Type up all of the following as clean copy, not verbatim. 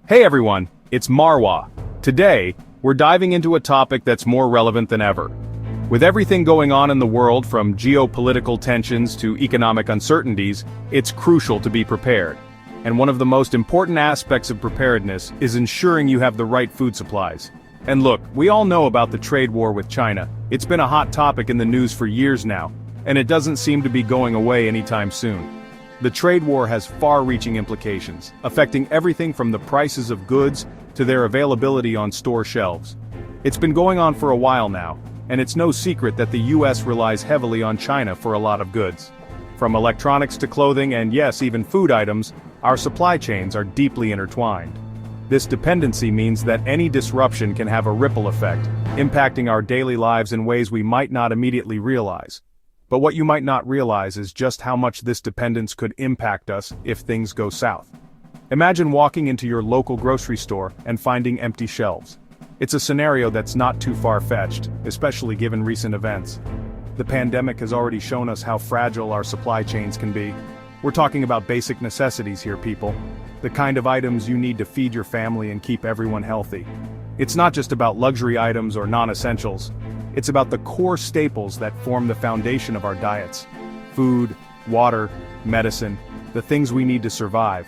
Hey everyone, it's Marwa. Today, we're diving into a topic that's more relevant than ever. With everything going on in the world from geopolitical tensions to economic uncertainties, it's crucial to be prepared. And one of the most important aspects of preparedness is ensuring you have the right food supplies. And look, we all know about the trade war with China. It's been a hot topic in the news for years now, and it doesn't seem to be going away anytime soon. The trade war has far-reaching implications, affecting everything from the prices of goods to their availability on store shelves. It's been going on for a while now, and it's no secret that the US relies heavily on China for a lot of goods. From electronics to clothing and yes, even food items, our supply chains are deeply intertwined. This dependency means that any disruption can have a ripple effect, impacting our daily lives in ways we might not immediately realize. But what you might not realize is just how much this dependence could impact us if things go south. Imagine walking into your local grocery store and finding empty shelves. It's a scenario that's not too far-fetched, especially given recent events. The pandemic has already shown us how fragile our supply chains can be. We're talking about basic necessities here, people. The kind of items you need to feed your family and keep everyone healthy. It's not just about luxury items or non-essentials. It's about the core staples that form the foundation of our diets. Food, water, medicine, the things we need to survive.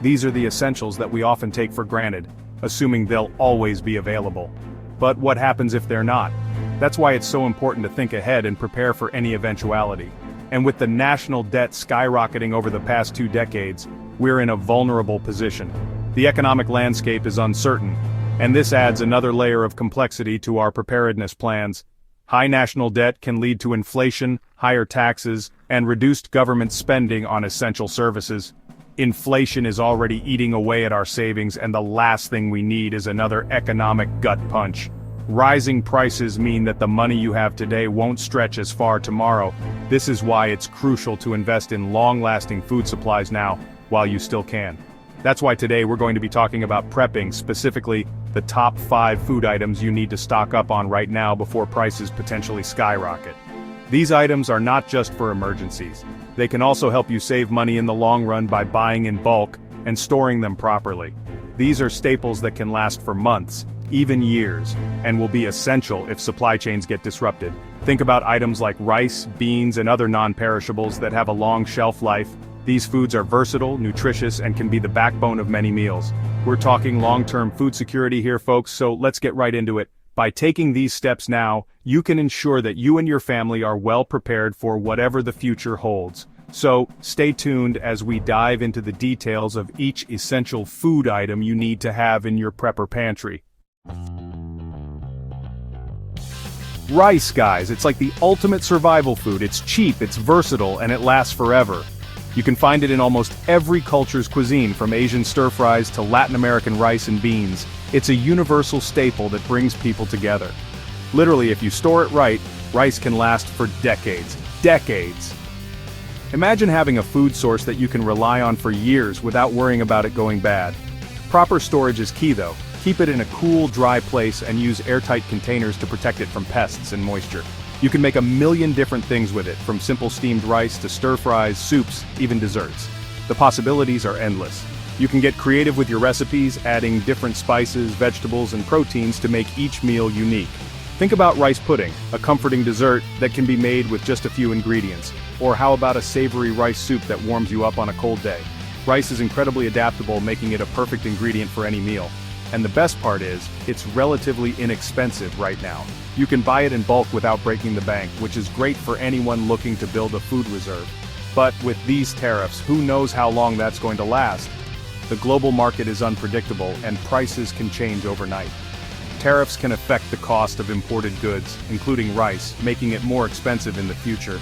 These are the essentials that we often take for granted, assuming they'll always be available. But what happens if they're not? That's why it's so important to think ahead and prepare for any eventuality. And with the national debt skyrocketing over the past 2 decades, we're in a vulnerable position. The economic landscape is uncertain, and this adds another layer of complexity to our preparedness plans. High national debt can lead to inflation, higher taxes, and reduced government spending on essential services. Inflation is already eating away at our savings, and the last thing we need is another economic gut punch. Rising prices mean that the money you have today won't stretch as far tomorrow. This is why it's crucial to invest in long-lasting food supplies now, while you still can. That's why today we're going to be talking about prepping, specifically the top 5 food items you need to stock up on right now before prices potentially skyrocket. These items are not just for emergencies. They can also help you save money in the long run by buying in bulk and storing them properly. These are staples that can last for months, even years, and will be essential if supply chains get disrupted. Think about items like rice, beans, and other non-perishables that have a long shelf life. These foods are versatile, nutritious, and can be the backbone of many meals. We're talking long-term food security here, folks, so let's get right into it. By taking these steps now, you can ensure that you and your family are well prepared for whatever the future holds. So, stay tuned as we dive into the details of each essential food item you need to have in your prepper pantry. Rice, guys, it's like the ultimate survival food. It's cheap, it's versatile, and it lasts forever. You can find it in almost every culture's cuisine, from Asian stir-fries to Latin American rice and beans. It's a universal staple that brings people together. Literally, if you store it right, rice can last for decades. Decades! Imagine having a food source that you can rely on for years without worrying about it going bad. Proper storage is key though. Keep it in a cool, dry place and use airtight containers to protect it from pests and moisture. You can make a million different things with it, from simple steamed rice to stir-fries, soups, even desserts. The possibilities are endless. You can get creative with your recipes, adding different spices, vegetables, and proteins to make each meal unique. Think about rice pudding, a comforting dessert that can be made with just a few ingredients. Or how about a savory rice soup that warms you up on a cold day? Rice is incredibly adaptable, making it a perfect ingredient for any meal. And the best part is, it's relatively inexpensive right now. You can buy it in bulk without breaking the bank, which is great for anyone looking to build a food reserve. But with these tariffs, who knows how long that's going to last? The global market is unpredictable, and prices can change overnight. Tariffs can affect the cost of imported goods, including rice, making it more expensive in the future.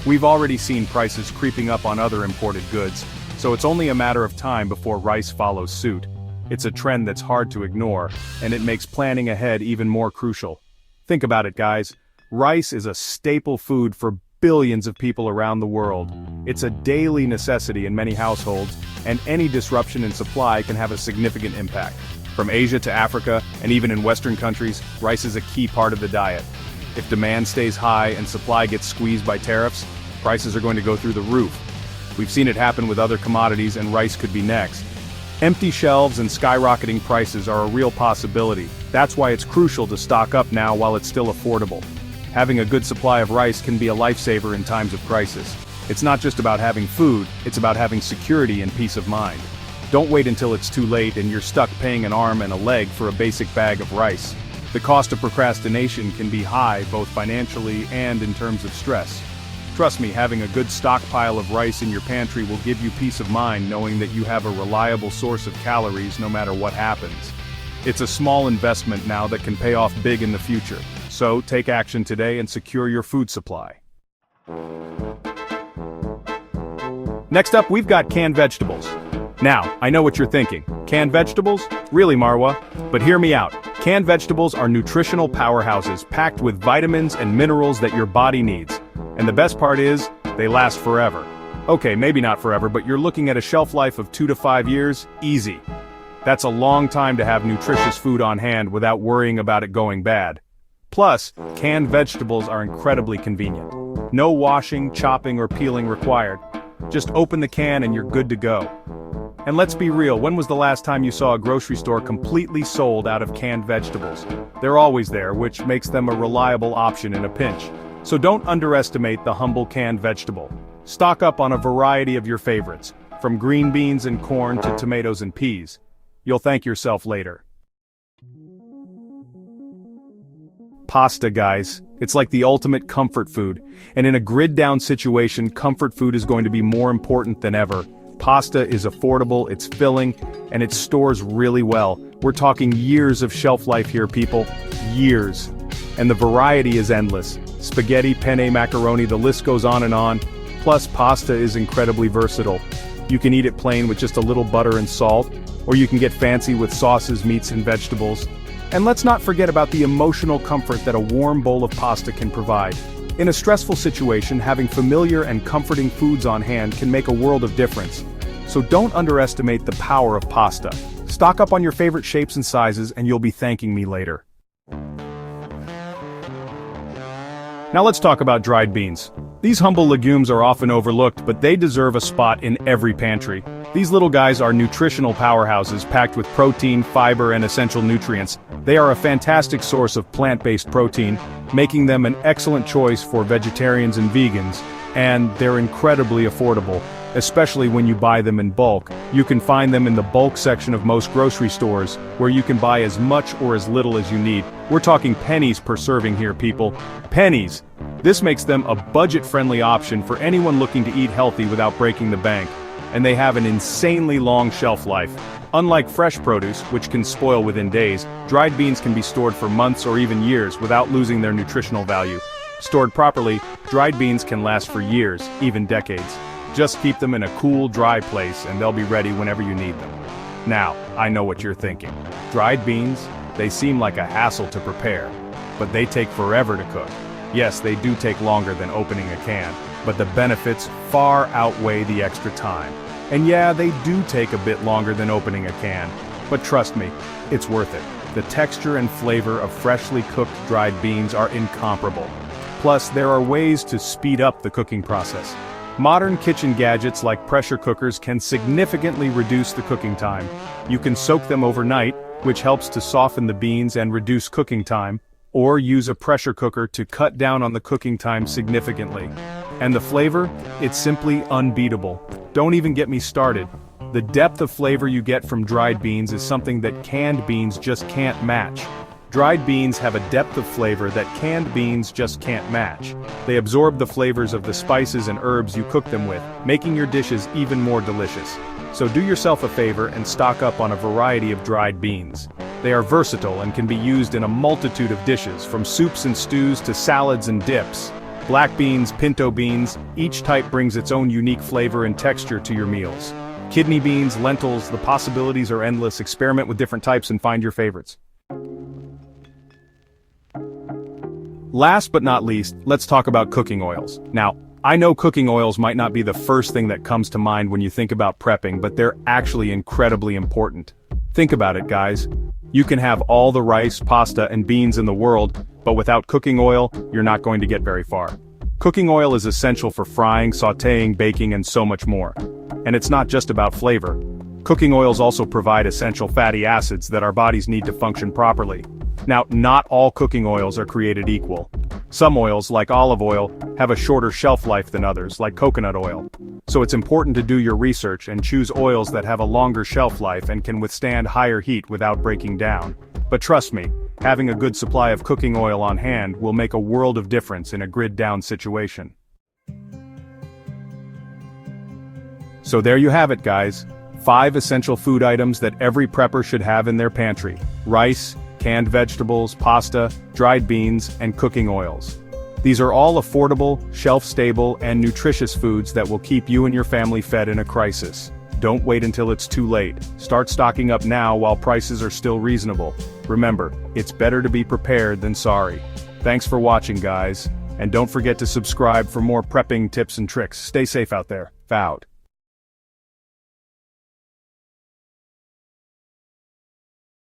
We've already seen prices creeping up on other imported goods, so it's only a matter of time before rice follows suit. It's a trend that's hard to ignore, and it makes planning ahead even more crucial. Think about it, guys. Rice is a staple food for billions of people around the world. It's a daily necessity in many households, and any disruption in supply can have a significant impact. From Asia to Africa, and even in Western countries, rice is a key part of the diet. If demand stays high and supply gets squeezed by tariffs, prices are going to go through the roof. We've seen it happen with other commodities, and rice could be next. Empty shelves and skyrocketing prices are a real possibility. That's why it's crucial to stock up now while it's still affordable. Having a good supply of rice can be a lifesaver in times of crisis. It's not just about having food, it's about having security and peace of mind. Don't wait until it's too late and you're stuck paying an arm and a leg for a basic bag of rice. The cost of procrastination can be high, both financially and in terms of stress. Trust me, having a good stockpile of rice in your pantry will give you peace of mind knowing that you have a reliable source of calories no matter what happens. It's a small investment now that can pay off big in the future. So, take action today and secure your food supply. Next up, we've got canned vegetables. Now, I know what you're thinking. Canned vegetables? Really, Marwa? But hear me out. Canned vegetables are nutritional powerhouses packed with vitamins and minerals that your body needs. And the best part is, they last forever. Okay, maybe not forever, but you're looking at a shelf life of 2 to 5 years, easy. That's a long time to have nutritious food on hand without worrying about it going bad. Plus, canned vegetables are incredibly convenient. No washing, chopping, or peeling required. Just open the can and you're good to go. And let's be real, when was the last time you saw a grocery store completely sold out of canned vegetables? They're always there, which makes them a reliable option in a pinch. So don't underestimate the humble canned vegetable. Stock up on a variety of your favorites, from green beans and corn to tomatoes and peas. You'll thank yourself later. Pasta, guys. It's like the ultimate comfort food, and in a grid-down situation, comfort food is going to be more important than ever. Pasta is affordable, it's filling, and it stores really well. We're talking years of shelf life here, people. Years. And the variety is endless. Spaghetti, penne, macaroni, the list goes on and on. Plus, pasta is incredibly versatile. You can eat it plain with just a little butter and salt, or you can get fancy with sauces, meats, and vegetables. And let's not forget about the emotional comfort that a warm bowl of pasta can provide. In a stressful situation, having familiar and comforting foods on hand can make a world of difference. So don't underestimate the power of pasta. Stock up on your favorite shapes and sizes and you'll be thanking me later. Now let's talk about dried beans. These humble legumes are often overlooked, but they deserve a spot in every pantry. These little guys are nutritional powerhouses packed with protein, fiber, and essential nutrients. They are a fantastic source of plant-based protein, making them an excellent choice for vegetarians and vegans, and they're incredibly affordable, especially when you buy them in bulk. You can find them in the bulk section of most grocery stores, where you can buy as much or as little as you need. We're talking pennies per serving here, people. Pennies! This makes them a budget-friendly option for anyone looking to eat healthy without breaking the bank. And they have an insanely long shelf life. Unlike fresh produce, which can spoil within days, dried beans can be stored for months or even years without losing their nutritional value. Stored properly, dried beans can last for years, even decades. Just keep them in a cool, dry place and they'll be ready whenever you need them. Now, I know what you're thinking. Dried beans? They seem like a hassle to prepare, but they take forever to cook. Yes, they do take longer than opening a can, but the benefits far outweigh the extra time. And yeah, they do take a bit longer than opening a can, but trust me, it's worth it. The texture and flavor of freshly cooked dried beans are incomparable. Plus, there are ways to speed up the cooking process. Modern kitchen gadgets like pressure cookers can significantly reduce the cooking time. You can soak them overnight, which helps to soften the beans and reduce cooking time, or use a pressure cooker to cut down on the cooking time significantly. And the flavor? It's simply unbeatable. Don't even get me started. The depth of flavor you get from dried beans is something that canned beans just can't match. Dried beans have a depth of flavor that canned beans just can't match. They absorb the flavors of the spices and herbs you cook them with, making your dishes even more delicious. So do yourself a favor and stock up on a variety of dried beans. They are versatile and can be used in a multitude of dishes, from soups and stews to salads and dips. Black beans, pinto beans, each type brings its own unique flavor and texture to your meals. Kidney beans, lentils, the possibilities are endless. Experiment with different types and find your favorites. Last but not least, let's talk about cooking oils. Now, I know cooking oils might not be the first thing that comes to mind when you think about prepping, but they're actually incredibly important. Think about it, guys. You can have all the rice, pasta, and beans in the world, but without cooking oil, you're not going to get very far. Cooking oil is essential for frying, sautéing, baking, and so much more. And it's not just about flavor. Cooking oils also provide essential fatty acids that our bodies need to function properly. Now, not all cooking oils are created equal. Some oils, like olive oil, have a shorter shelf life than others, like coconut oil. So it's important to do your research and choose oils that have a longer shelf life and can withstand higher heat without breaking down. But trust me, having a good supply of cooking oil on hand will make a world of difference in a grid-down situation. So there you have it, guys. 5 essential food items that every prepper should have in their pantry: rice, canned vegetables, pasta, dried beans, and cooking oils. These are all affordable, shelf-stable, and nutritious foods that will keep you and your family fed in a crisis. Don't wait until it's too late. Start stocking up now while prices are still reasonable. Remember, it's better to be prepared than sorry. Thanks for watching, guys. And don't forget to subscribe for more prepping tips and tricks. Stay safe out there. Fout.